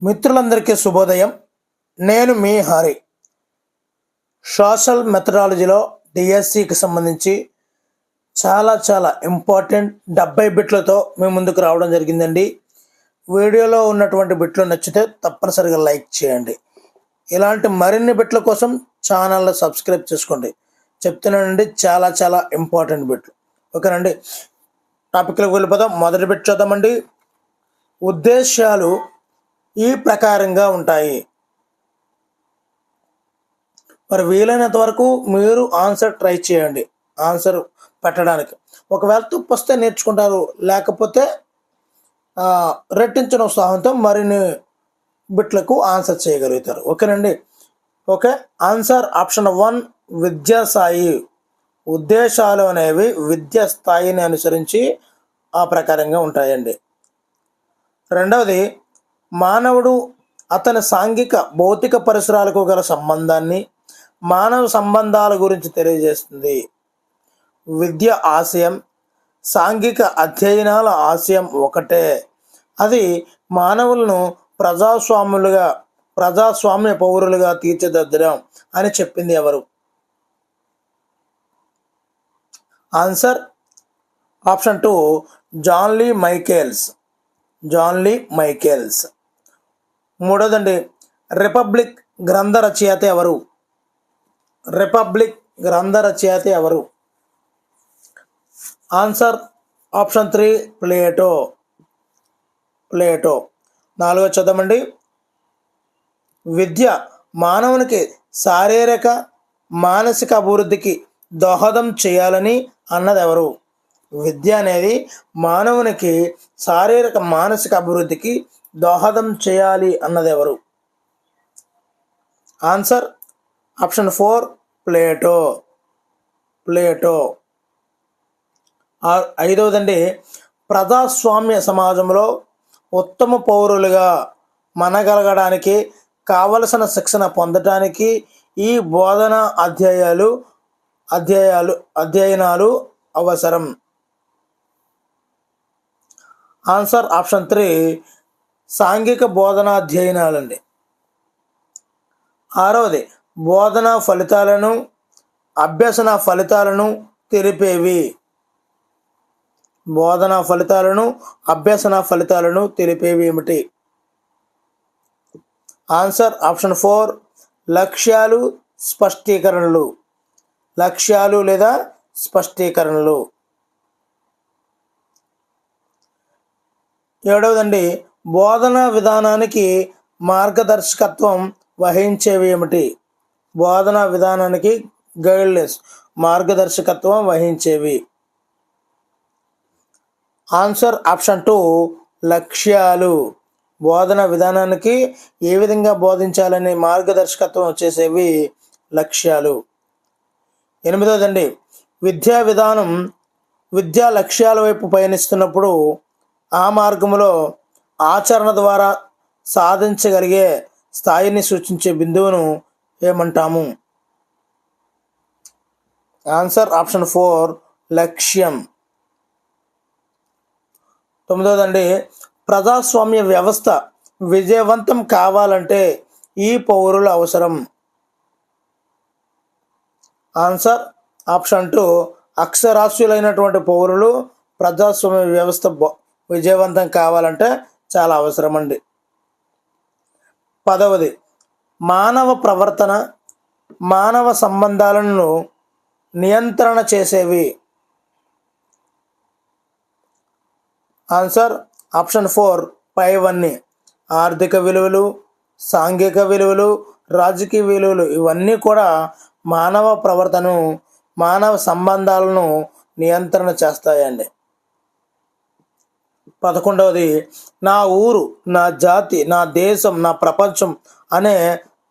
మిత్రులందరికీ శుభోదయం. నేను మీ హరి. సోషల్ మెథడాలజీలో డిఎస్సికి సంబంధించి చాలా ఇంపార్టెంట్ 70 బిట్లతో మీ ముందుకు రావడం జరిగిందండి. వీడియోలో ఉన్నటువంటి బిట్లు నచ్చితే తప్పనిసరిగా లైక్ చేయండి. ఇలాంటి మరిన్ని బిట్ల కోసం ఛానల్ని సబ్స్క్రైబ్ చేసుకోండి. చెప్తున్నానండి, చాలా ఇంపార్టెంట్ బిట్లు. ఓకేనండి, టాపిక్లోకి వెళ్ళిపోదాం. మొదటి బిట్ చూద్దామండి. ఉద్దేశాలు ఈ ప్రకారంగా ఉంటాయి. మరి వీలైనంత వరకు మీరు ఆన్సర్ ట్రై చేయండి, ఆన్సర్ పెట్టడానికి. ఒకవేళ తుప్పు వస్తే నేర్చుకుంటారు, లేకపోతే రెట్టించిన ఉత్సాహంతో మరిన్ని బిట్లకు ఆన్సర్ చేయగలుగుతారు. ఓకేనండి. Okay, answer option 1 విద్యాస్థాయి. ఉద్దేశాలు అనేవి విద్యా స్థాయిని అనుసరించి ఆ ప్రకారంగా ఉంటాయండి. రెండవది, మానవుడు అతని సాంఘిక భౌతిక పరిసరాలకు గల సంబంధాన్ని, మానవ సంబంధాల గురించి తెలియజేస్తుంది. విద్య ఆశయం, సాంఘిక అధ్యయనాల ఆశయం ఒకటే. అది మానవులను ప్రజాస్వామ్య పౌరులుగా తీర్చిదిద్దడం అని చెప్పింది ఎవరు? ఆన్సర్ ఆప్షన్ 2 జాన్ లీ మైకేల్స్. మూడోదండి, రిపబ్లిక్ గ్రంథ రచయిత ఎవరు? Answer option 3 Plato. నాలుగో చూద్దామండి. విద్య మానవునికి శారీరక మానసిక అభివృద్ధికి దోహదం చేయాలని అన్నది ఎవరు? విద్య అనేది మానవునికి శారీరక మానసిక అభివృద్ధికి దోహదం చేయాలి అన్నది ఎవరు? Answer option 4 Plato. ఐదవదండి, ప్రజాస్వామ్య సమాజంలో ఉత్తమ పౌరులుగా మనగలగడానికి కావలసిన శిక్షణ పొందటానికి ఈ బోధన అధ్యయనాలు అవసరం. ఆన్సర్ ఆప్షన్ 3 సాంఘిక బోధనా అధ్యయనాలండి. ఆరవది, బోధనా ఫలితాలను అభ్యసన ఫలితాలను తెలిపేవి. ఏమిటి? ఆన్సర్ ఆప్షన్ 4 లక్ష్యాలు లేదా స్పష్టీకరణలు. ఏడవదండి, బోధనా విధానానికి మార్గదర్శకత్వం వహించేవి ఏమిటి? బోధనా విధానానికి గైడ్లైన్స్, మార్గదర్శకత్వం వహించేవి. ఆన్సర్ ఆప్షన్ 2 లక్ష్యాలు. బోధన విధానానికి ఏ విధంగా బోధించాలని మార్గదర్శకత్వం వచ్చేసేవి లక్ష్యాలు. ఎనిమిదవదండి, విద్యా లక్ష్యాల వైపు పయనిస్తున్నప్పుడు ఆ మార్గంలో ఆచరణ ద్వారా సాధించగలిగే స్థాయిని సూచించే బిందువును ఏమంటాము? ఆన్సర్ ఆప్షన్ 4 లక్ష్యం. తొమ్మిదవదండి, ప్రజాస్వామ్య వ్యవస్థ విజయవంతం కావాలంటే ఈ పౌరులు అవసరం. ఆన్సర్ ఆప్షన్ 2 అక్షరాస్యులైనటువంటి పౌరులు ప్రజాస్వామ్య వ్యవస్థ విజయవంతం కావాలంటే చాలా అవసరం అండి. 10వది, మానవ ప్రవర్తన మానవ సంబంధాలను నియంత్రణ చేసేవి. ఆన్సర్ ఆప్షన్ 4 పైవన్నీ. ఆర్థిక విలువలు, సాంఘిక విలువలు, రాజకీయ విలువలు ఇవన్నీ కూడా మానవ ప్రవర్తనను, మానవ సంబంధాలను నియంత్రణ చేస్తాయండి. 11వది, నా ఊరు, నా జాతి, నా దేశం, నా ప్రపంచం అనే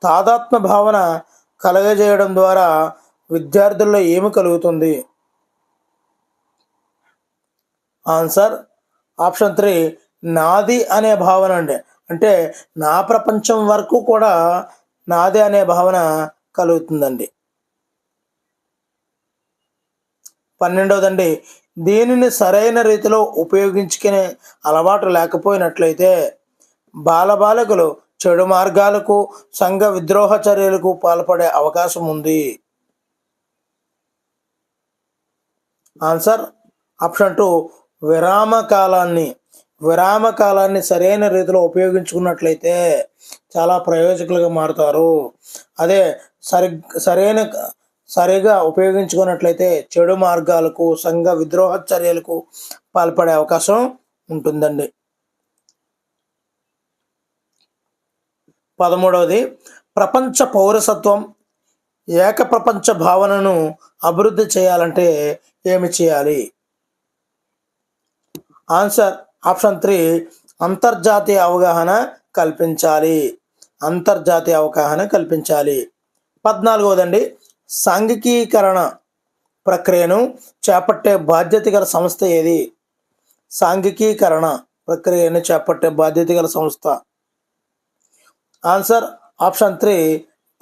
తాదాత్మ్య భావన కలగజేయడం ద్వారా విద్యార్థుల్లో ఏమి కలుగుతుంది? ఆన్సర్ ఆప్షన్ 3 నాది అనే భావన అండి. అంటే నా ప్రపంచం వరకు కూడా నాది అనే భావన కలుగుతుందండి. 12వదండి, దీనిని సరైన రీతిలో ఉపయోగించుకునే అలవాటు లేకపోయినట్లయితే బాలబాలికలు చెడు మార్గాలకు సంఘ విద్రోహ చర్యలకు పాల్పడే అవకాశం ఉంది. ఆన్సర్ ఆప్షన్ 2 విరామ కాలాన్ని సరైన రీతిలో ఉపయోగించుకున్నట్లయితే చాలా ప్రయోజకులుగా మారుతారు. అదే సరిగా ఉపయోగించుకున్నట్లయితే చెడు మార్గాలకు సంఘ విద్రోహ చర్యలకు పాల్పడే అవకాశం ఉంటుందండి. 13వది ప్రపంచ పౌరసత్వం ఏకప్రపంచ భావనను అభివృద్ధి చేయాలంటే ఏమి చేయాలి? ఆన్సర్ ఆప్షన్ 3 అంతర్జాతీయ అవగాహన కల్పించాలి. 14వదండి సాంఘికీకరణ ప్రక్రియను చేపట్టే బాధ్యత గల సంస్థ ఏది? సాంఘికీకరణ ప్రక్రియను చేపట్టే బాధ్యత గల సంస్థ. ఆన్సర్ ఆప్షన్ 3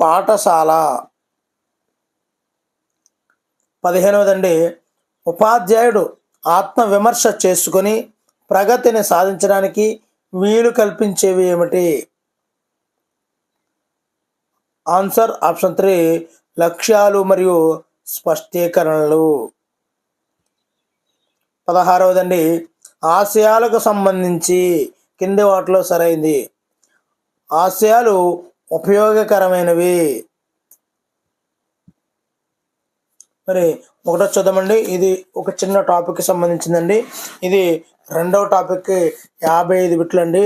పాఠశాల. 15వదండి ఉపాధ్యాయుడు ఆత్మవిమర్శ చేసుకుని ప్రగతిని సాధించడానికి వీలు కల్పించేవి ఏమిటి? ఆన్సర్ ఆప్షన్ 3 లక్ష్యాలు మరియు స్పష్టీకరణలు. 16వదండి ఆశయాలకు సంబంధించి కింది వాటిలో సరైంది. ఆశయాలు ఉపయోగకరమైనవి. మరి ఒకటో చూద్దామండి. ఇది ఒక చిన్న టాపిక్కి సంబంధించిందండి. ఇది రెండవ టాపిక్కి 55 బిట్లు అండి.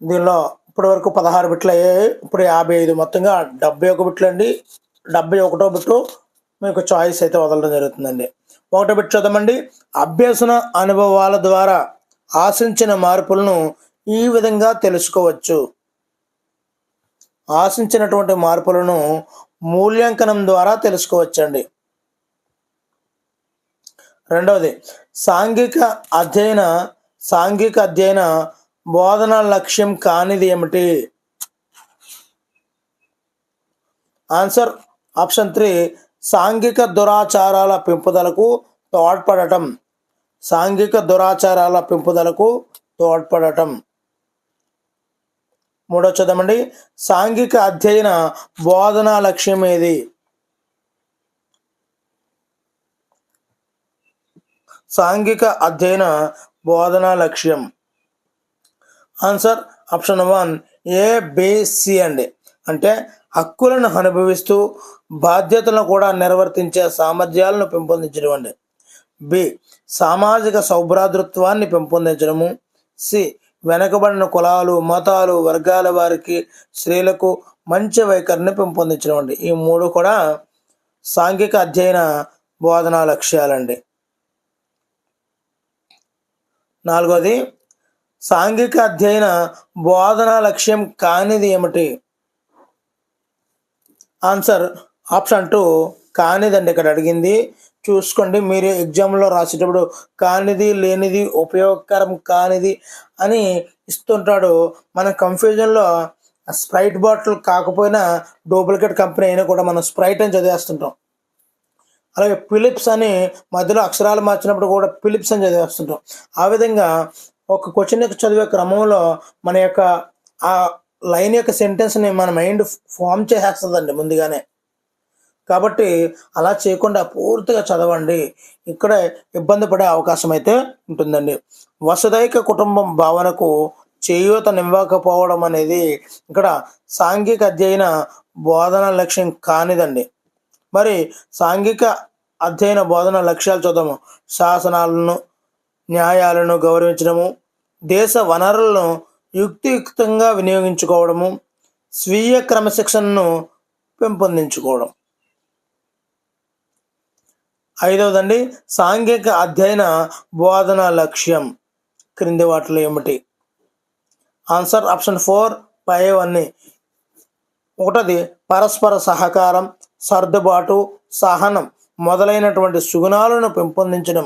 దీనిలో ఇప్పటి వరకు 16 బిట్లు అయ్యాయి. ఇప్పుడు 55, మొత్తంగా 71 బిట్లు అండి. 71వ బిట్టు మీకు చాయిస్ అయితే వదలడం జరుగుతుందండి. ఒకటో బిట్ చూద్దామండి. అభ్యసన అనుభవాల ద్వారా ఆశించిన మార్పులను ఈ విధంగా తెలుసుకోవచ్చు. ఆశించినటువంటి మార్పులను మూల్యాంకనం ద్వారా తెలుసుకోవచ్చండి. రెండవది సాంఘిక అధ్యయన బోధన లక్ష్యం కానిది ఏమిటి? ఆన్సర్ ఆప్షన్ 3 సాంఘిక దురాచారాల పెంపుదలకు తోడ్పడటం. మూడో చూద్దామండి. సాంఘిక అధ్యయన బోధనా లక్ష్యం ఏది? సాంఘిక అధ్యయన బోధనా లక్ష్యం. ఆన్సర్ ఆప్షన్ 1 ABC అండి. అంటే హక్కులను అనుభవిస్తూ బాధ్యతలను కూడా నిర్వర్తించే సామర్థ్యాలను పెంపొందించడం అండి. బి సామాజిక సౌభ్రాతృత్వాన్ని పెంపొందించడము. సి వెనుకబడిన కులాలు, మతాలు, వర్గాల వారికి, స్త్రీలకు మంచి వైఖరిని పెంపొందించడం అండి. ఈ మూడు కూడా సాంఘిక అధ్యయన బోధనా లక్ష్యాలండి. నాలుగోది సాంఘిక అధ్యయన బోధనా లక్ష్యం కానిది ఏమిటి? Answer option 2 కానిదండి. ఇక్కడ అడిగింది చూసుకోండి. మీరు ఎగ్జామ్లో రాసేటప్పుడు కానిది, లేనిది, ఉపయోగకరం కానిది అని ఇస్తుంటాడు. మన కన్ఫ్యూజన్లో స్ప్రైట్ బాటిల్ కాకపోయినా డూప్లికేట్ కంపెనీ అయినా కూడా మనం స్ప్రైట్ అని చదివేస్తుంటాం. అలాగే ఫిలిప్స్ అని మధ్యలో అక్షరాలు మార్చినప్పుడు కూడా ఫిలిప్స్ అని చదివేస్తుంటాం. ఆ విధంగా ఒక క్వశ్చన్ చదివే క్రమంలో మన యొక్క ఆ లైన్ యొక్క సెంటెన్స్ని మన మైండ్ ఫామ్ చేసేస్తుందండి ముందుగానే. కాబట్టి అలా చేయకుండా పూర్తిగా చదవండి. ఇక్కడే ఇబ్బంది పడే అవకాశం అయితే ఉంటుందండి. వసుదైక కుటుంబం భావనకు చేయూతనివ్వకపోవడం అనేది ఇక్కడ సాంఘిక అధ్యయన బోధన లక్ష్యం కానిదండి. మరి సాంఘిక అధ్యయన బోధన లక్ష్యాలు చూద్దాము. శాసనాలను, న్యాయాలను గౌరవించడము, దేశ వనరులను యుక్తియుక్తంగా వినియోగించుకోవడము, స్వీయ క్రమశిక్షణను పెంపొందించుకోవడం. ఐదవదండి సాంఘిక అధ్యయన బోధన లక్ష్యం క్రింది వాటిలో ఏమిటి? ఆన్సర్ ఆప్షన్ 4 పైవన్నీ. ఒకటది పరస్పర సహకారం, సర్దుబాటు, సహనం మొదలైనటువంటి సుగుణాలను పెంపొందించడం,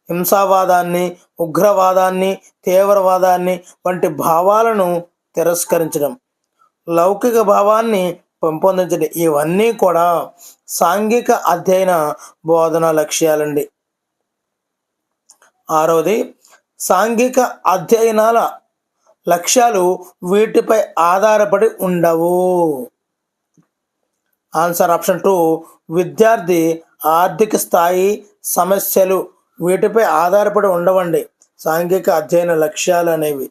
హింసావాదాన్ని, ఉగ్రవాదాన్ని, తీవ్రవాదాన్ని వంటి భావాలను తిరస్కరించడం, లౌకిక భావాన్ని పెంపొందించడం. ఇవన్నీ కూడా సాంఘిక అధ్యయన బోధన లక్ష్యాలండి. ఆరవది సాంఘిక అధ్యయనాల లక్ష్యాలు వీటిపై ఆధారపడి ఉండవు. ఆన్సర్ ఆప్షన్ 2, విద్యార్థి ఆర్థిక స్థాయి, సమస్యలు వీటిపై ఆధారపడి ఉండవండి సాంఘిక అధ్యయన లక్ష్యాలు అనేవి.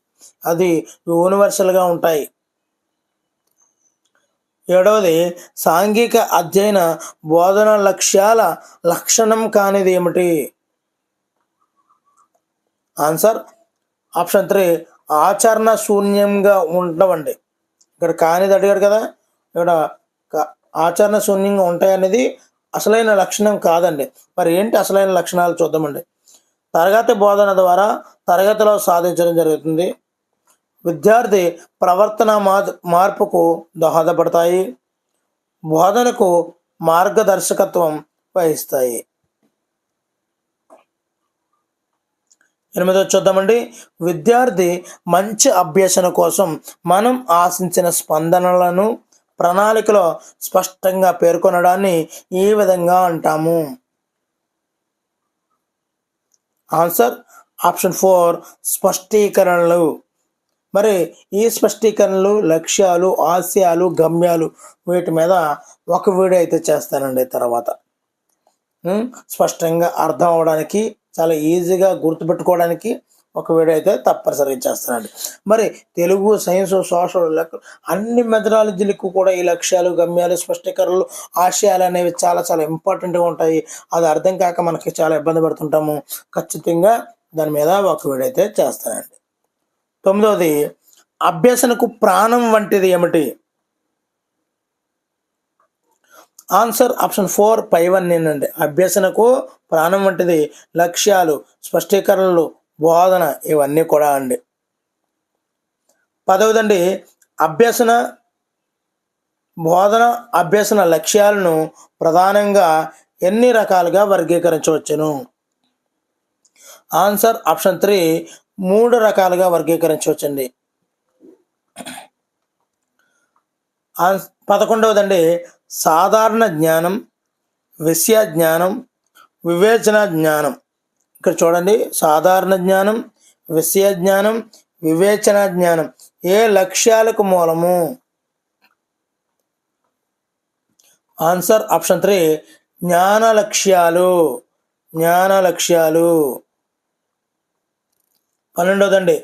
అది యూనివర్సల్గా ఉంటాయి. 7వది, సాంఘిక అధ్యయన బోధన లక్ష్యాల లక్షణం కానిది ఏమిటి? ఆన్సర్ ఆప్షన్ 3, ఆచరణ శూన్యంగా ఉండవండి. ఇక్కడ కానిది అడిగాడు కదా, ఇక్కడ ఆచరణ శూన్యంగా ఉంటాయనేది అసలైన లక్షణం కాదండి. మరి ఏంటి అసలైన లక్షణాలు చూద్దామండి. తరగతి బోధన ద్వారా తరగతిలో సాధించడం జరుగుతుంది. విద్యార్థి ప్రవర్తన మార్పుకు దోహదపడతాయి. బోధనకు మార్గదర్శకత్వం వహిస్తాయి. 8వ చూద్దామండి. విద్యార్థి మంచి అభ్యసన కోసం మనం ఆశించిన స్పందనలను ప్రణాళికలో స్పష్టంగా పేర్కొనడాన్ని ఈ విధంగా అంటాము. Answer option 4, స్పష్టీకరణలు. మరి ఈ స్పష్టీకరణలు, లక్ష్యాలు, ఆశయాలు, గమ్యాలు వీటి మీద ఒక వీడియో అయితే చేస్తానండి తర్వాత. స్పష్టంగా అర్థం అవడానికి, చాలా ఈజీగా గుర్తుపెట్టుకోవడానికి ఒక వీడియో అయితే తప్పనిసరిగా చేస్తానండి. మరి తెలుగు, సైన్స్, సోషల్, లెక్క అన్ని మెథడాలజీలకు కూడా ఈ లక్ష్యాలు, గమ్యాలు, స్పష్టీకరణలు, ఆశయాలు అనేవి చాలా చాలా ఇంపార్టెంట్గా ఉంటాయి. అది అర్థం కాక మనకి చాలా ఇబ్బంది పడుతుంటాము. ఖచ్చితంగా దాని మీద ఒక వీడియో అయితే చేస్తానండి. 9వది, అభ్యసనకు ప్రాణం వంటిది ఏమిటి? Answer option 4, పైవన్నేనండి. అభ్యసనకు ప్రాణం వంటిది లక్ష్యాలు, స్పష్టీకరణలు, బోధన ఇవన్నీ కూడా అండి. 10వదండి, బోధన అభ్యసన లక్ష్యాలను ప్రధానంగా ఎన్ని రకాలుగా వర్గీకరించవచ్చును? ఆన్సర్ ఆప్షన్ 3, 3 రకాలుగా వర్గీకరించవచ్చండి. 11వదండి, సాధారణ జ్ఞానం, విషయ జ్ఞానం, వివేచన జ్ఞానం. ఇక్కడ చూడండి, సాధారణ జ్ఞానం, విషయ జ్ఞానం, వివేచన జ్ఞానం ఏ లక్ష్యాలకు మూలము? ఆన్సర్ ఆప్షన్ 3, జ్ఞాన లక్ష్యాలు. 12వదండి,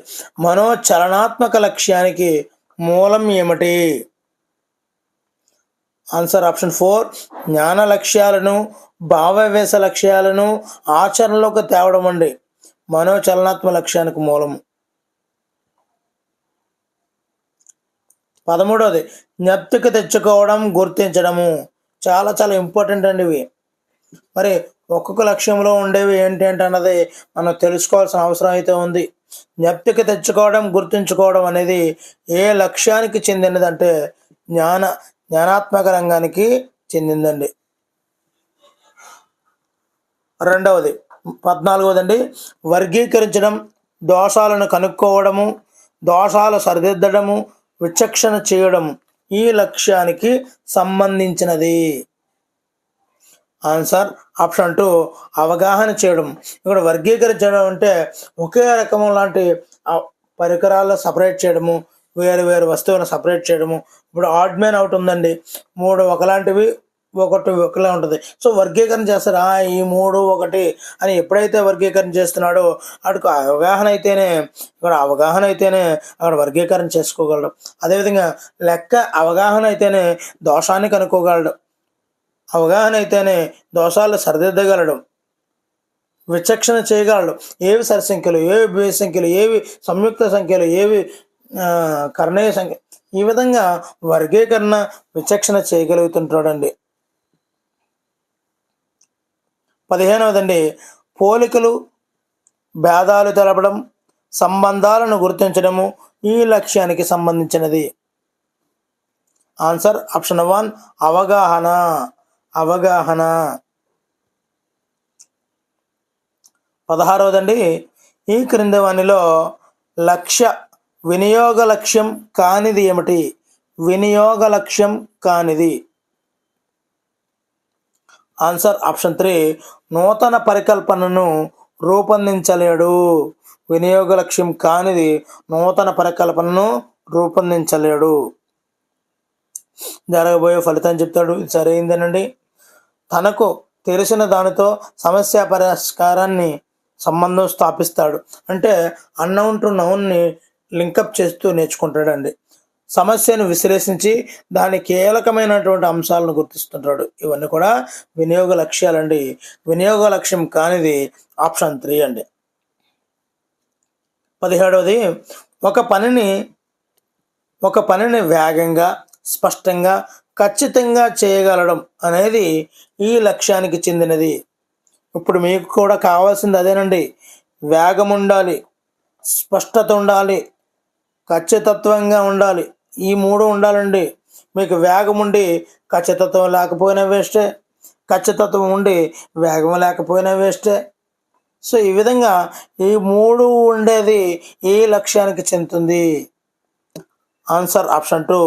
మనోచలనాత్మక లక్ష్యానికి మూలం ఏమిటి? ఆన్సర్ ఆప్షన్ 4, జ్ఞాన లక్ష్యాలను, భావవేశ లక్ష్యాలను ఆచరణలోకి తేవడం అండి మనోచలనాత్మక లక్ష్యానికి మూలము. 13వది, జ్ఞప్తికి తెచ్చుకోవడం, గుర్తించడము. చాలా చాలా ఇంపార్టెంట్ అండి ఇవి. మరి ఒక్కొక్క లక్ష్యంలో ఉండేవి ఏంటి అన్నది మనం తెలుసుకోవాల్సిన అవసరం అయితే ఉంది. జ్ఞప్తికి తెచ్చుకోవడం, గుర్తుంచుకోవడం అనేది ఏ లక్ష్యానికి చెందినది అంటే జ్ఞానాత్మక రంగానికి చెందిందండి. 2వది, 14వదండి, వర్గీకరించడం, దోషాలను కనుక్కోవడము, దోషాలు సరిదిద్దడము, విచక్షణ చేయడం ఈ లక్ష్యానికి సంబంధించినది. ఆన్సర్ ఆప్షన్ 2, అవగాహన చేయడం. ఇక్కడ వర్గీకరించడం అంటే ఒకే రకం లాంటి పరికరాలను సపరేట్ చేయడము, వేరు వేరు వస్తువులను సపరేట్ చేయడము. ఇప్పుడు ఆడ్ మ్యాన్ ఒకటి ఉందండి, 3 ఒకలాంటివి, ఒకటి ఒకలా ఉంటుంది. సో వర్గీకరణ చేస్తారు, ఈ 3 1 అని ఎప్పుడైతే వర్గీకరణ చేస్తున్నాడో అక్కడ అవగాహన అయితేనే అక్కడ వర్గీకరణ చేసుకోగలడు. అదేవిధంగా లెక్క అవగాహన అయితేనే దోషాన్ని కనుక్కోగలడు, అవగాహన అయితేనే దోషాలు సరిదిద్దగలడు, విచక్షణ చేయగలడు. ఏవి సరిసంఖ్యలు, ఏవి బేయ సంఖ్యలు, ఏవి సంయుక్త సంఖ్యలు, ఏవి కర్ణీయ సంఖ్య, ఈ విధంగా వర్గీకరణ, విచక్షణ చేయగలుగుతుంటాడండి. 15వదండి, పోలికలు, భేదాలు తెలపడం, సంబంధాలను గుర్తించడము ఈ లక్ష్యానికి సంబంధించినది. ఆన్సర్ ఆప్షన్ 1, అవగాహన. 16వదండి, ఈ క్రింది వానిలో వినియోగ లక్ష్యం కానిది ఏమిటి? వినియోగ లక్ష్యం కానిది. ఆన్సర్ ఆప్షన్ 3, నూతన పరికల్పనను రూపొందించలేడు. వినియోగ లక్ష్యం కానిది నూతన పరికల్పనను రూపొందించలేడు. జరగబోయే ఫలితం చెప్తాడు. ఇది సరైందేనండి. తనకు తెలిసిన దానితో సమస్య పరిష్కారాన్ని సంబంధం స్థాపిస్తాడు. అంటే అన్నౌన్ టు నౌన్ని లింకప్ చేస్తూ నేర్చుకుంటాడండి. సమస్యను విశ్లేషించి దాని కీలకమైనటువంటి అంశాలను గుర్తిస్తుంటాడు. ఇవన్నీ కూడా వినియోగ లక్ష్యాలండి. వినియోగ లక్ష్యం కానిది ఆప్షన్ 3 అండి. 17వది ఒక పనిని వేగంగా, స్పష్టంగా, ఖచ్చితంగా చేయగలడం అనేది ఈ లక్ష్యానికి చెందినది. ఇప్పుడు మీకు కూడా కావాల్సింది అదేనండి. వేగం ఉండాలి, స్పష్టత ఉండాలి, ఖచ్చితత్వంగా ఉండాలి. ఈ 3 ఉండాలండి. మీకు వేగం ఉండి ఖచ్చితత్వం లేకపోయినా వేస్టే, ఖచ్చితత్వం ఉండి వేగం లేకపోయినా వేస్టే. సో ఈ విధంగా ఈ 3 ఉండేది ఈ లక్ష్యానికి చెందుతుంది. ఆన్సర్ ఆప్షన్ 2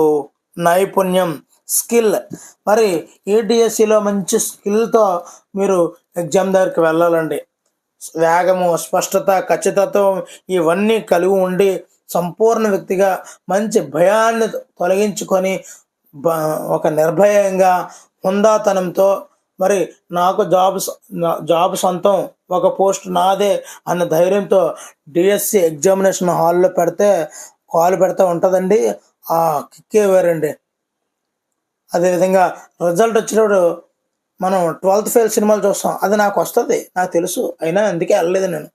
నైపుణ్యం, స్కిల్. మరి ఈడిఎస్సిలో మంచి స్కిల్తో మీరు ఎగ్జామ్ దగ్గరికి వెళ్ళాలండి. వేగము, స్పష్టత, ఖచ్చితత్వం ఇవన్నీ కలిగి ఉండి సంపూర్ణ వ్యక్తిగా మంచి భయాన్ని తొలగించుకొని ఒక నిర్భయంగా హుందాతనంతో మరి నాకు జాబ్ సొంతం, ఒక పోస్ట్ నాదే అన్న ధైర్యంతో డిఎస్సి ఎగ్జామినేషన్ హాల్లో కాలు పెడితే ఉంటుందండి. ఆ కిక్కే వేరండి. అదేవిధంగా రిజల్ట్ వచ్చినప్పుడు మనం 12th ఫెయిల్ సినిమాలు చూస్తాం. అది నాకు వస్తుంది, నాకు తెలుసు, అయినా అందుకే వెళ్ళలేదు నేను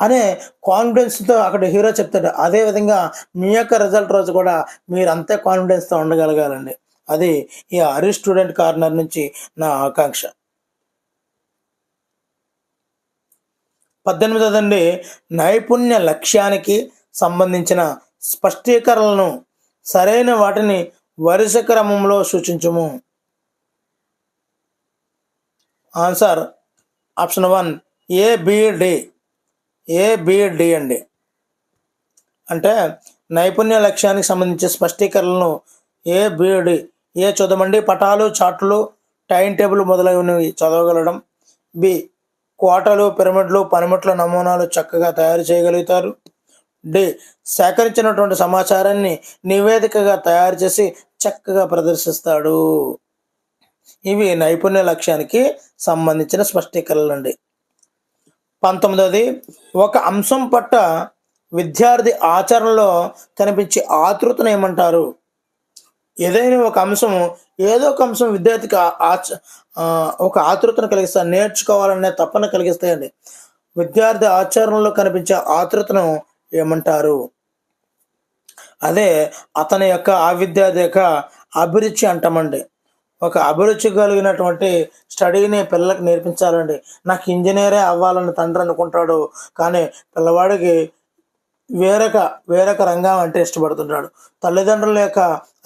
అనే కాన్ఫిడెన్స్తో అక్కడ హీరో చెప్తాడు. అదేవిధంగా మీ యొక్క రిజల్ట్ రోజు కూడా మీరు అంతే కాన్ఫిడెన్స్తో ఉండగలగాలండి. అది ఈ హరి స్టూడెంట్ కార్నర్ నుంచి నా ఆకాంక్ష. 18వదండి, నైపుణ్య లక్ష్యానికి సంబంధించిన స్పష్టీకరణలను సరైన వాటిని వరుస క్రమంలో సూచించము. ఆన్సర్ ఆప్షన్ 1 ఏబిడి అండి. అంటే నైపుణ్య లక్ష్యానికి సంబంధించి స్పష్టీకరణలను ఏబిడి. చూద్దామండి. పటాలు, చార్టులు, టైం టేబుల్ మొదలైనవి చదవగలడం. బి కోటలు, పిరమిడ్లు, పనిముట్ల నమూనాలు చక్కగా తయారు చేయగలుగుతారు. డి సేకరించినటువంటి సమాచారాన్ని నివేదికగా తయారు చేసి చక్కగా ప్రదర్శిస్తాడు. ఇవి నైపుణ్య లక్ష్యానికి సంబంధించిన స్పష్టీకరణలు అండి. 19వది, ఒక అంశం పట్ల విద్యార్థి ఆచరణలో కనిపించే ఆతృతను ఏమంటారు? ఏదో ఒక అంశం విద్యార్థికి ఒక ఆతృతను కలిగిస్తాయి, నేర్చుకోవాలనే తపన కలిగిస్తాయండి. విద్యార్థి ఆచరణలో కనిపించే ఆతృతను ఏమంటారు? అదే అతని యొక్క ఆ విద్యార్థి యొక్క అభిరుచి అంటామండి. ఒక అభిరుచి కలిగినటువంటి స్టడీని పిల్లలకు నేర్పించాలండి. నాకు ఇంజనీరే అవ్వాలని తండ్రి అనుకుంటాడు, కానీ పిల్లవాడికి వేరొక రంగం అంటే ఇష్టపడుతుంటాడు. తల్లిదండ్రుల యొక్క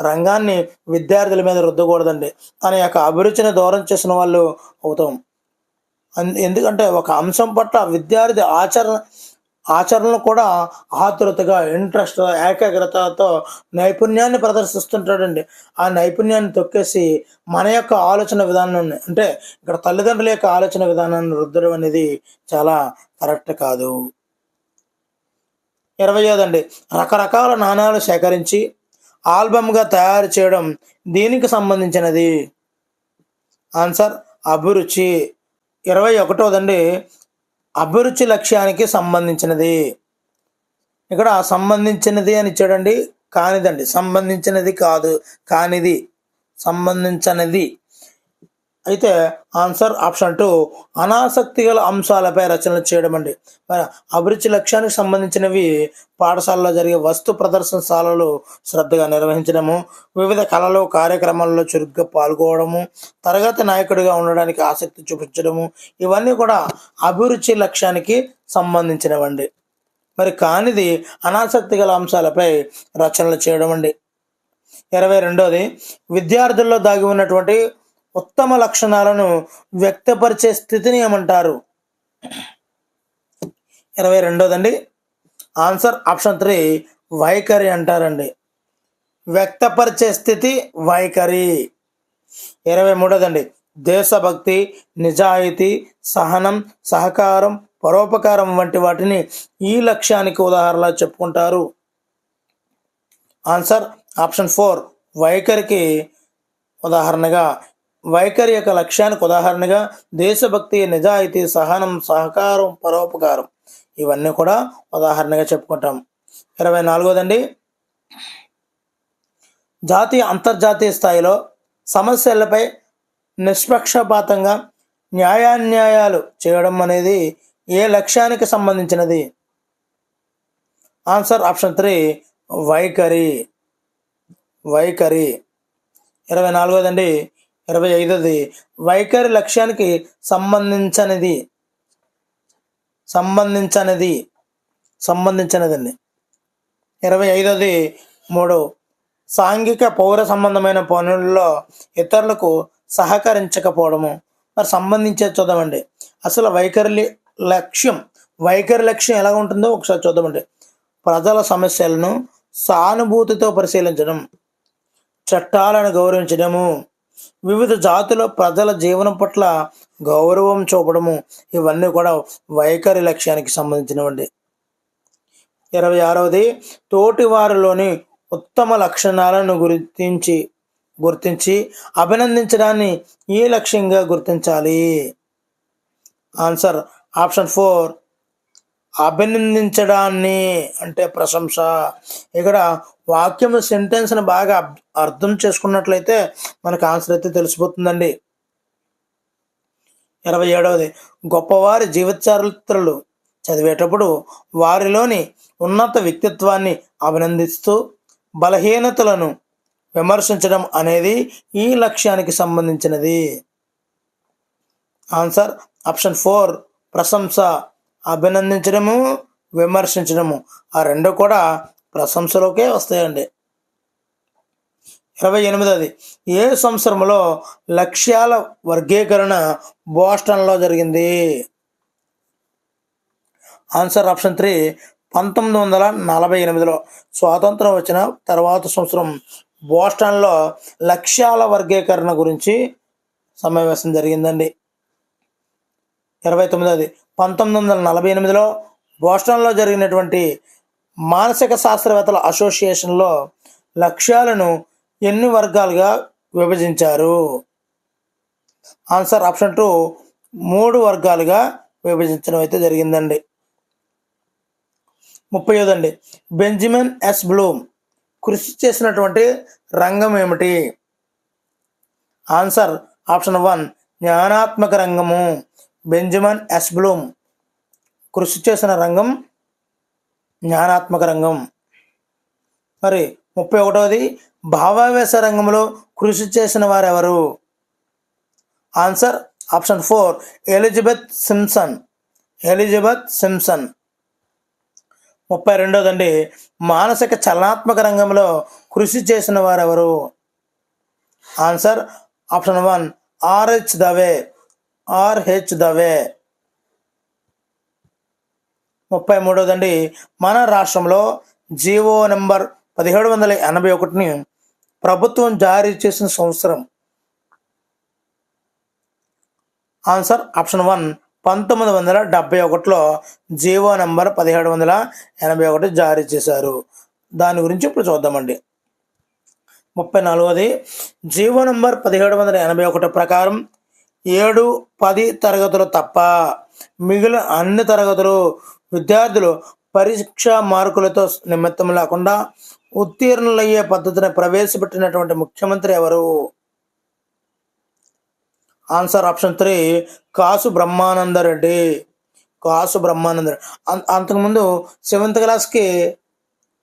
రంగాన్ని విద్యార్థుల మీద రుద్దకూడదండి. తన యొక్క అభిరుచిని దూరం చేసిన వాళ్ళు అవుతాం. ఎందుకంటే ఒక అంశం పట్ల విద్యార్థి ఆచరణలు కూడా ఆతురతగా, ఇంట్రెస్ట్, ఏకాగ్రతతో నైపుణ్యాన్ని ప్రదర్శిస్తుంటాడండి. ఆ నైపుణ్యాన్ని తొక్కేసి మన యొక్క ఆలోచన విధానాన్ని, అంటే ఇక్కడ తల్లిదండ్రుల యొక్క ఆలోచన విధానాన్ని రుద్దడం అనేది చాలా కరెక్ట్ కాదు. 25వదండి, రకరకాల నాణాలు సేకరించి ఆల్బమ్గా తయారు చేయడం దీనికి సంబంధించినది. ఆన్సర్ అభిరుచి. 21వదండి, అభిరుచి లక్ష్యానికి సంబంధించినది. ఇక్కడ సంబంధించినది అని ఇచ్చాడండి, కానిదండి. సంబంధించినది కాదు, కానిది, సంబంధించినది. అయితే ఆన్సర్ ఆప్షన్ 2 అనాసక్తి గల అంశాలపై రచనలు చేయడం అండి. మరి అభిరుచి లక్ష్యానికి సంబంధించినవి పాఠశాలలో జరిగే వస్తు ప్రదర్శనశాలలు శ్రద్ధగా నిర్వహించడము, వివిధ కళలు, కార్యక్రమాల్లో చురుగ్గా పాల్గొనడము, తరగతి నాయకుడిగా ఉండడానికి ఆసక్తి చూపించడము, ఇవన్నీ కూడా అభిరుచి లక్ష్యానికి సంబంధించినవండి. మరి కానిది అనాసక్తి గల అంశాలపై రచనలు చేయడం అండి. 22వది, విద్యార్థుల్లో దాగి ఉన్నటువంటి ఉత్తమ లక్షణాలను వ్యక్తపరిచే స్థితిని ఏమంటారు? 22వదండి, ఆన్సర్ ఆప్షన్ 3 వైఖరి అంటారండి. వ్యక్తపరిచే స్థితి వైఖరి. 23వదండి, దేశభక్తి, నిజాయితీ, సహనం, సహకారం, పరోపకారం వంటి వాటిని ఈ లక్ష్యానికి ఉదాహరణగా చెప్పుకుంటారు. ఆన్సర్ ఆప్షన్ 4 వైఖరికి ఉదాహరణగా. వైఖరి యొక్క లక్ష్యానికి ఉదాహరణగా దేశభక్తి, నిజాయితీ, సహనం, సహకారం, పరోపకారం ఇవన్నీ కూడా ఉదాహరణగా చెప్పుకుంటాం. 24దండి, జాతీయ అంతర్జాతీయ స్థాయిలో సమస్యలపై నిష్పక్షపాతంగా న్యాయాన్యాయాలు చేయడం అనేది ఏ లక్ష్యానికి సంబంధించినది? ఆన్సర్ ఆప్షన్ 3 వైఖరి. 24దండి, 25ది వైఖరి లక్ష్యానికి సంబంధించనిదండి. 25ది 3 సాంఘిక పౌర సంబంధమైన పనుల్లో ఇతరులకు సహకరించకపోవడము. మరి సంబంధించేది చూద్దామండి. అసలు వైఖరి లక్ష్యం ఎలా ఉంటుందో ఒకసారి చూద్దామండి. ప్రజల సమస్యలను సానుభూతితో పరిశీలించడం, చట్టాలను గౌరవించడము, వివిధ జాతుల ప్రజల జీవనం పట్ల గౌరవం చూపడము ఇవన్నీ కూడా వైఖరి లక్ష్యానికి సంబంధించినవండి. 26ది తోటి వారిలోని ఉత్తమ లక్షణాలను గుర్తించి అభినందించడాన్ని ఈ లక్ష్యంగా గుర్తించాలి. ఆన్సర్ ఆప్షన్ 4 అభినందించడాన్ని అంటే ప్రశంస. ఇక్కడ వాక్యం సెంటెన్స్ని బాగా అర్థం చేసుకున్నట్లయితే మనకు ఆన్సర్ అయితే తెలిసిపోతుందండి. 27ది గొప్పవారి జీవిత చరిత్రలు చదివేటప్పుడు వారిలోని ఉన్నత వ్యక్తిత్వాన్ని అభినందిస్తూ బలహీనతలను విమర్శించడం అనేది ఈ లక్ష్యానికి సంబంధించినది. ఆన్సర్ ఆప్షన్ 4 ప్రశంస. అభినందించడము, విమర్శించడము ఆ రెండు కూడా ప్రశంసలోకే వస్తాయండి. 28ది ఏ సంవత్సరంలో లక్ష్యాల వర్గీకరణ బోస్టన్లో జరిగింది? ఆన్సర్ ఆప్షన్ 3 1948లో స్వాతంత్రం వచ్చిన తర్వాత సంవత్సరం బోస్టన్లో లక్ష్యాల వర్గీకరణ గురించి సమావేశం జరిగిందండి. 29ది 1948లో బోస్టన్లో జరిగినటువంటి మానసిక శాస్త్రవేత్తల అసోసియేషన్లో లక్ష్యాలను ఎన్ని వర్గాలుగా విభజించారు? ఆన్సర్ ఆప్షన్ 2 3 వర్గాలుగా విభజించడం అయితే జరిగిందండి. 35దండి బెంజమిన్ ఎస్ బ్లూమ్ కృషి చేసినటువంటి రంగం ఏమిటి? ఆన్సర్ ఆప్షన్ 1 జ్ఞానాత్మక రంగము. బెంజమిన్ ఎస్ బ్లూమ్ కృషి చేసిన రంగం జ్ఞానాత్మక రంగం. మరి 31వది భావావేశ రంగంలో కృషి చేసిన వారెవరు? Answer option 4 Elizabeth Simpson. 32దండి మానసిక చలనాత్మక రంగంలో కృషి చేసిన వారెవరు? Answer option 1 R H Dave. 33దండి మన రాష్ట్రంలో జీవో నెంబర్ 1781ని ప్రభుత్వం జారీ చేసిన సంవత్సరం? ఆన్సర్ ఆప్షన్ 1 1971లో జీవో నెంబర్ 1781 జారీ చేశారు. దాని గురించి ఇప్పుడు చూద్దామండి. 34వది జీవో నెంబర్ 1781 ప్రకారం 7, 10 తరగతులు తప్ప మిగిలిన అన్ని తరగతులు విద్యార్థులు పరీక్ష మార్కులతో నిమిత్తం లేకుండా ఉత్తీర్ణులయ్యే పద్ధతిని ప్రవేశపెట్టినటువంటి ముఖ్యమంత్రి ఎవరు? ఆన్సర్ ఆప్షన్ 3 కాసు బ్రహ్మానందరెడ్డి. అంతకుముందు 7th క్లాస్కి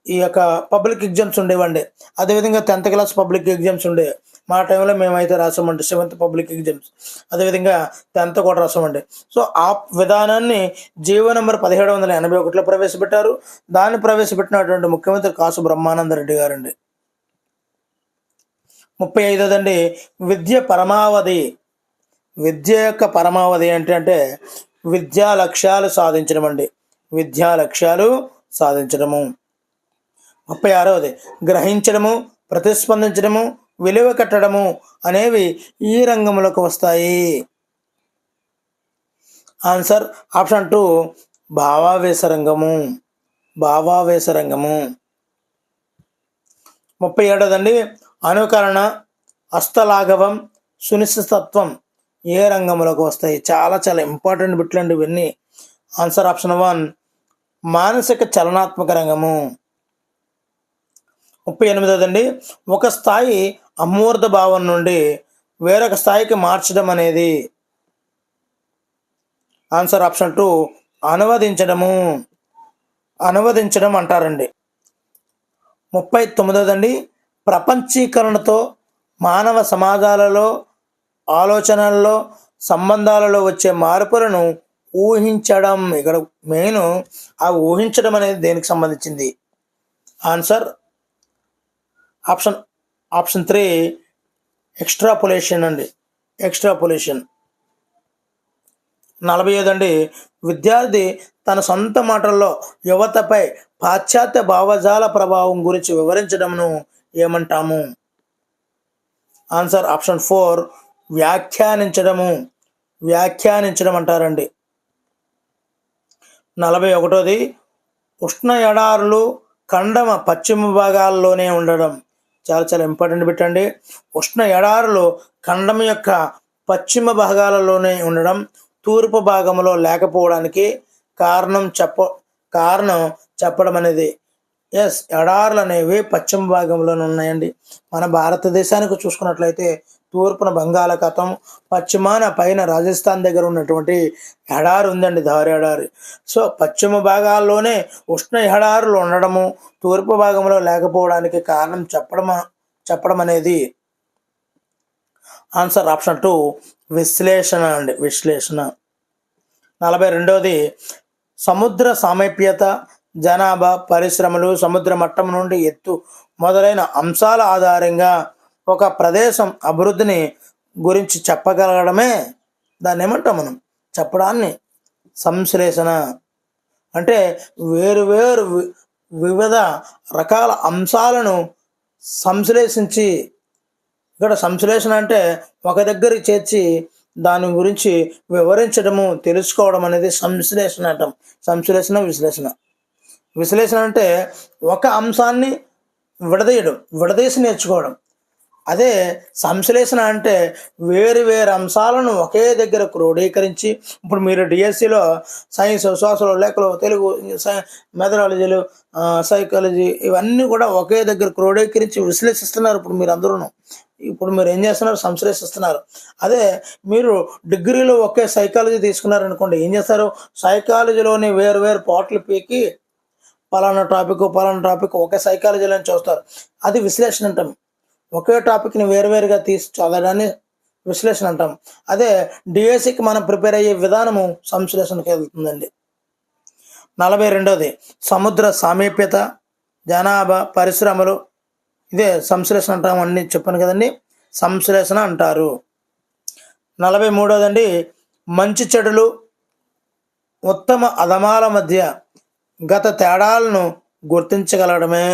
ఈ యొక్క పబ్లిక్ ఎగ్జామ్స్ ఉండేవండి. అదేవిధంగా 10th క్లాస్ పబ్లిక్ ఎగ్జామ్స్ ఉండేవి. మా టైంలో మేమైతే రాసామండి 7th పబ్లిక్ ఎగ్జామ్స్. అదేవిధంగా 10th కూడా రాసామండి. సో ఆ విధానాన్ని జీవో నెంబర్ 1781లో ప్రవేశపెట్టారు. దాన్ని ప్రవేశపెట్టినటువంటి ముఖ్యమంత్రి కాసు బ్రహ్మానందరెడ్డి గారండి. 35దండి విద్య యొక్క పరమావధి ఏంటంటే విద్యా లక్ష్యాలు సాధించడము. 36వది గ్రహించడము, ప్రతిస్పందించడము, విలువ కట్టడము అనేవి ఈ రంగంలోకి వస్తాయి. ఆన్సర్ ఆప్షన్ 2 భావావేశ రంగము. భావావేశ రంగము. 37 అనుకరణ, హస్తలాఘవం, సునిశ్చితత్వం ఏ రంగంలోకి వస్తాయి? చాలా చాలా ఇంపార్టెంట్ బిట్లు అండి ఇవన్నీ. ఆన్సర్ ఆప్షన్ 1 మానసిక చలనాత్మక రంగము. 38 ఒక స్థాయి అమూర్త భావం నుండి వేరొక స్థాయికి మార్చడం అనేది? Answer option 2 అనువదించడము. అనువదించడం అంటారండి. 39 ప్రపంచీకరణతో మానవ సమాజాలలో, ఆలోచనల్లో, సంబంధాలలో వచ్చే మార్పులను ఊహించడం. ఇక్కడ మెయిన్ ఆ ఊహించడం అనేది దేనికి సంబంధించింది? ఆన్సర్ ఆప్షన్ 3 ఎక్స్ట్రాపులేషన్ అండి. ఎక్స్ట్రాపులేషన్. 45 విద్యార్థి తన సొంత మాటల్లో యువతపై పాశ్చాత్య భావజాల ప్రభావం గురించి వివరించడంను ఏమంటాము? Answer option 4 వ్యాఖ్యానించడము. వ్యాఖ్యానించడం అంటారండి. 41 ఉష్ణ ఎడారులు ఖండమ పశ్చిమ భాగాల్లోనే ఉండడం. చాలా చాలా ఇంపార్టెంట్ పెట్టండి. ఉష్ణ ఎడారులు ఖండం యొక్క పశ్చిమ భాగాలలోనే ఉండడం, తూర్పు భాగంలో లేకపోవడానికి కారణం చెప్పడం అనేది. ఎస్, ఎడారులు అనేవి పశ్చిమ భాగంలోనే ఉన్నాయండి. మన భారతదేశానికి చూసుకున్నట్లయితే తూర్పున బంగాళాఖాతం, పశ్చిమాన పైన రాజస్థాన్ దగ్గర ఉన్నటువంటి ఎడారి ఉందండి, ధారు ఎడారి. సో పశ్చిమ భాగాల్లోనే ఉష్ణ ఎడారులు ఉండడము, తూర్పు భాగంలో లేకపోవడానికి కారణం చెప్పడం అనేది. ఆన్సర్ ఆప్షన్ 2 విశ్లేషణ అండి. విశ్లేషణ. 42 సముద్ర సామీప్యత, జనాభా, పరిశ్రమలు, సముద్ర మట్టం నుండి ఎత్తు మొదలైన అంశాల ఆధారంగా ఒక ప్రదేశం అభివృద్ధిని గురించి చెప్పగలగడమే దాన్ని ఏమంటాం మనం? చెప్పడాన్ని సంశ్లేషణ. అంటే వేరు వివిధ రకాల అంశాలను సంశ్లేషించి, ఇక్కడ సంశ్లేషణ అంటే ఒక దగ్గరికి చేర్చి దాని గురించి వివరించడము, తెలుసుకోవడం అనేది సంశ్లేషణ అంటాం. సంశ్లేషణ, విశ్లేషణ. విశ్లేషణ అంటే ఒక అంశాన్ని విడదీసి నేర్చుకోవడం. అదే సంశ్లేషణ అంటే వేరు అంశాలను ఒకే దగ్గర క్రోడీకరించి, ఇప్పుడు మీరు డిఎస్సిలో సైన్స్, సోషల్, లెక్కలు, తెలుగు, మెథడాలజీలు, సైకాలజీ ఇవన్నీ కూడా ఒకే దగ్గర క్రోడీకరించి విశ్లేషిస్తున్నారు. ఇప్పుడు మీరు ఏం చేస్తున్నారు? సంశ్లేషిస్తున్నారు. అదే మీరు డిగ్రీలో ఒకే సైకాలజీ తీసుకున్నారనుకోండి, ఏం చేస్తారు? సైకాలజీలోని వేరు పార్ట్లు పీకి పలానా టాపిక్ ఒకే సైకాలజీలో చూస్తారు. అది విశ్లేషణ అంటాం. ఒకే టాపిక్ని వేరుగా తీసి చదవడాన్ని విశ్లేషణ అంటాం. అదే డిఎస్సికి మనం ప్రిపేర్ అయ్యే విధానము సంశ్లేషణకి వెళ్తుందండి. 42 సముద్ర సామీప్యత, జనాభా, పరిశ్రమలు, ఇదే సంశ్లేషణ అంటాం. అన్నీ చెప్పాను కదండి, సంశ్లేషణ అంటారు. 43 మంచి చెడులు, ఉత్తమ అధమాల మధ్య గత తేడాలను గుర్తించగలగడమే.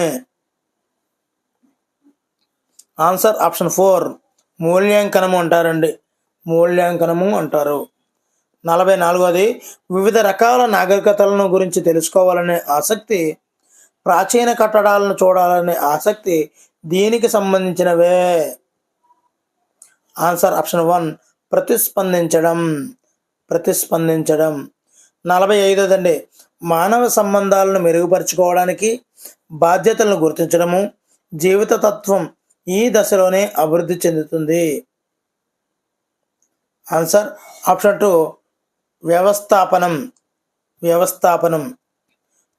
ఆన్సర్ ఆప్షన్ 4 మూల్యాంకనము అంటారండి. మూల్యాంకనము అంటారు. 44 వివిధ రకాల నాగరికతలను గురించి తెలుసుకోవాలనే ఆసక్తి, ప్రాచీన కట్టడాలను చూడాలనే ఆసక్తి దీనికి సంబంధించినవే. Answer option 1 ప్రతిస్పందించడం. 45 మానవ సంబంధాలను మెరుగుపరుచుకోవడానికి బాధ్యతలను గుర్తించడము, జీవిత తత్వం ఈ దశలోనే అభివృద్ధి చెందుతుంది. Answer option 2 వ్యవస్థాపనం.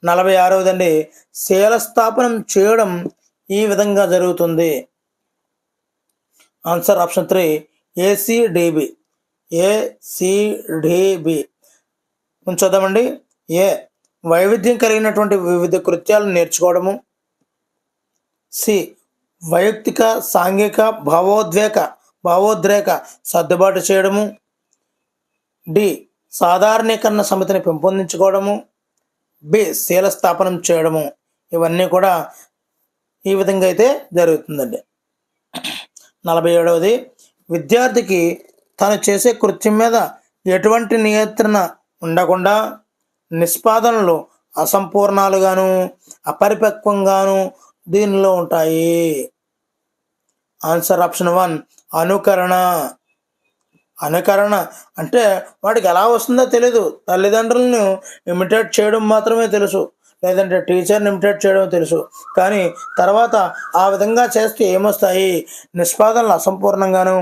46 శీలస్థాపనం చేయడం ఈ విధంగా జరుగుతుంది. Answer option 3 ACDB. చూద్దామండి. ఏ వైవిధ్యం కలిగినటువంటి వివిధ కృత్యాలను నేర్చుకోవడము. సి వైయక్తిక, సాంఘిక, భావోద్రేక సర్దుబాటు చేయడము. డి సాధారణీకరణ సమితిని పెంపొందించుకోవడము. బి శీలస్థాపనం చేయడము. ఇవన్నీ కూడా ఈ విధంగా అయితే జరుగుతుందండి. 47 విద్యార్థికి తను చేసే కృత్యం మీద ఎటువంటి నియంత్రణ ఉండకుండా నిష్పాదనలు అసంపూర్ణాలుగాను అపరిపక్వంగాను దీనిలో ఉంటాయి. ఆన్సర్ ఆప్షన్ 1 అనుకరణ. అనుకరణ అంటే వాడికి ఎలా వస్తుందో తెలీదు. తల్లిదండ్రులను ఇమిటేట్ చేయడం మాత్రమే తెలుసు, లేదంటే టీచర్ని ఇమిటేట్ చేయడం తెలుసు. కానీ తర్వాత ఆ విధంగా చేస్తే ఏమొస్తాయి? నిష్పాదనలు అసంపూర్ణంగాను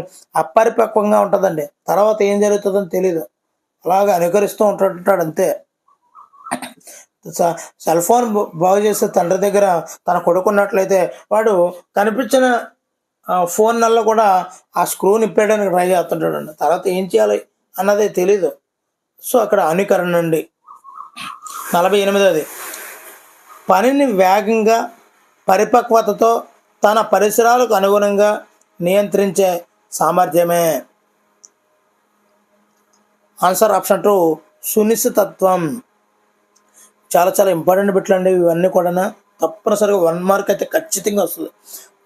అపరిపక్వంగా ఉంటుందండి. తర్వాత ఏం జరుగుతుందని తెలీదు. అలాగే అనుకరిస్తూ ఉంటుంటాడు అంతే. సెల్ ఫోన్ బాగు చేసే తండ్రి దగ్గర తన కొడుకున్నట్లయితే వాడు కనిపించిన ఫోన్ నల్ల కూడా ఆ స్క్రూ నిప్పేయడానికి ట్రై చేస్తుంటాడు అండి. తర్వాత ఏం చేయాలి అన్నదే తెలీదు. సో అక్కడ అనుకరణ అండి. 48ది పనిని వేగంగా పరిపక్వతతో తన పరిసరాలకు అనుగుణంగా నియంత్రించే సామర్థ్యమే. Answer option 2 సునిశ్చితత్వం. చాలా చాలా ఇంపార్టెంట్ బిట్లు అండి ఇవన్నీ కూడా. తప్పనిసరిగా 1 మార్క్ అయితే ఖచ్చితంగా వస్తుంది.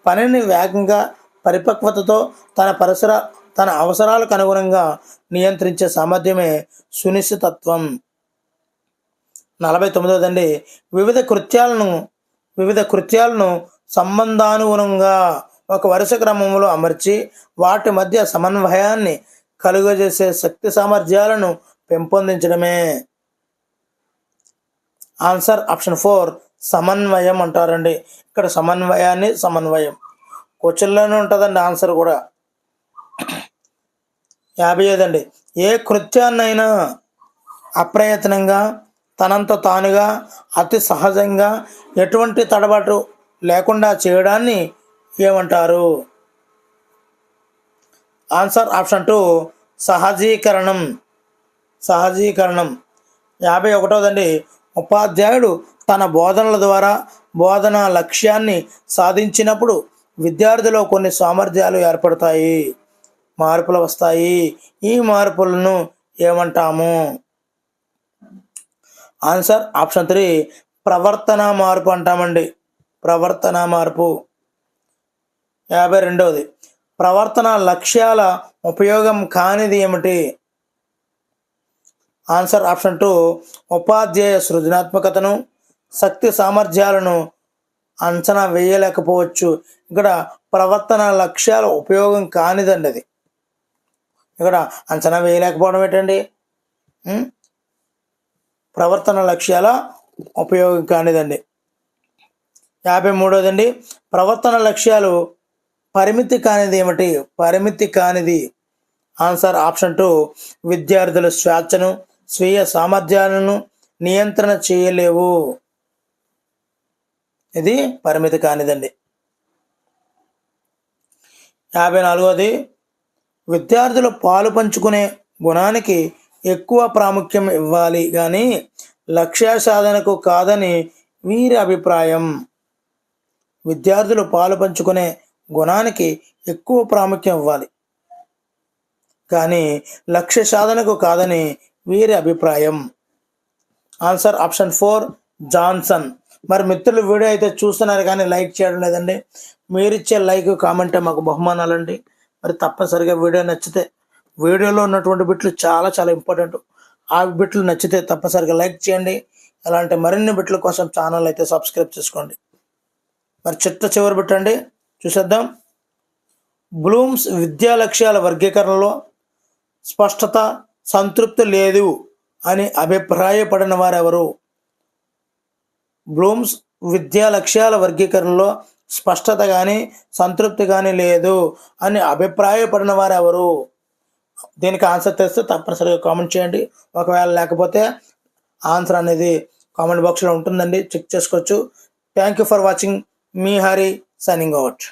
పనిని వేగంగా పరిపక్వతతో తన అవసరాలకు అనుగుణంగా నియంత్రించే సామర్థ్యమే సునిశ్చితత్వం. 49దండి వివిధ కృత్యాలను సంబంధానుగుణంగా ఒక వరుస క్రమంలో అమర్చి వాటి మధ్య సమన్వయాన్ని కలుగజేసే శక్తి సామర్థ్యాలను పెంపొందించడమే. ఆన్సర్ ఆప్షన్ 4 సమన్వయం అంటారండి. ఇక్కడ సమన్వయం క్వశ్చన్లోనే ఉంటుందండి ఆన్సర్ కూడా. 55 ఏ కృత్యాన్నైనా అప్రయత్నంగా తనంత తానుగా అతి సహజంగా ఎటువంటి తడబాటు లేకుండా చేయడాన్ని ఏమంటారు? Answer option 2 సహజీకరణం. 51దండి ఉపాధ్యాయుడు తన బోధనల ద్వారా బోధనా లక్ష్యాన్ని సాధించినప్పుడు విద్యార్థిలో కొన్ని సామర్థ్యాలు ఏర్పడతాయి, మార్పులు వస్తాయి. ఈ మార్పులను ఏమంటాము? ఆన్సర్ ఆప్షన్ 3 ప్రవర్తన మార్పు అంటామండి. ప్రవర్తన మార్పు. 52ది ప్రవర్తన లక్ష్యాల ఉపయోగం కానిది ఏమిటి? ఆన్సర్ ఆప్షన్ 2 ఉపాధ్యాయ సృజనాత్మకతను శక్తి సామర్థ్యాలను అంచనా వేయలేకపోవచ్చు. ఇక్కడ ప్రవర్తన లక్ష్యాల ఉపయోగం కానిదండి అది. ఇక్కడ అంచనా వేయలేకపోవడం ఏంటండి? ప్రవర్తన లక్ష్యాల ఉపయోగం కానిదండి. 53దండి ప్రవర్తన లక్ష్యాలు పరిమితి కానిది ఏమిటి? పరిమితి కానిది. ఆన్సర్ ఆప్షన్ 2 విద్యార్థుల స్వేచ్ఛను స్వీయ సామర్థ్యాలను నియంత్రణ చేయలేవు. ఇది పరిమితి కానిదండి. 54ది విద్యార్థులు పాలు పంచుకునే గుణానికి ఎక్కువ ప్రాముఖ్యం ఇవ్వాలి కానీ లక్ష్య సాధనకు కాదని వీరి అభిప్రాయం. విద్యార్థులు పాలు పంచుకునే గుణానికి ఎక్కువ ప్రాముఖ్యం ఇవ్వాలి కానీ లక్ష్య సాధనకు కాదని వీరి అభిప్రాయం. Answer option 4 Johnson. మరి మిత్రులు వీడియో అయితే చూస్తున్నారు కానీ లైక్ చేయడం లేదండి. మీరిచ్చే లైక్ కామెంటే మాకు బహుమానాలండి. మరి తప్పనిసరిగా వీడియో నచ్చితే, వీడియోలో ఉన్నటువంటి బిట్లు చాలా చాలా ఇంపార్టెంట్, ఆ బిట్లు నచ్చితే తప్పనిసరిగా లైక్ చేయండి. అలాంటి మరిన్ని బిట్ల కోసం ఛానల్ అయితే సబ్స్క్రైబ్ చేసుకోండి. మరి చివరి బిట్ అండి చూసేద్దాం. బ్లూమ్స్ విద్యా లక్ష్యాల వర్గీకరణలో స్పష్టత, సంతృప్తి లేదు అని అభిప్రాయపడిన వారెవరు? బ్లూమ్స్ విద్యా లక్ష్యాల వర్గీకరణలో స్పష్టత కానీ సంతృప్తి కానీ లేదు అని అభిప్రాయపడిన వారెవరు? దీనికి ఆన్సర్ తెలిస్తే తప్పనిసరిగా కామెంట్ చేయండి. ఒకవేళ లేకపోతే ఆన్సర్ అనేది కామెంట్ బాక్స్లో ఉంటుందండి, చెక్ చేసుకోవచ్చు. Thank you for watching. Me Hari signing out.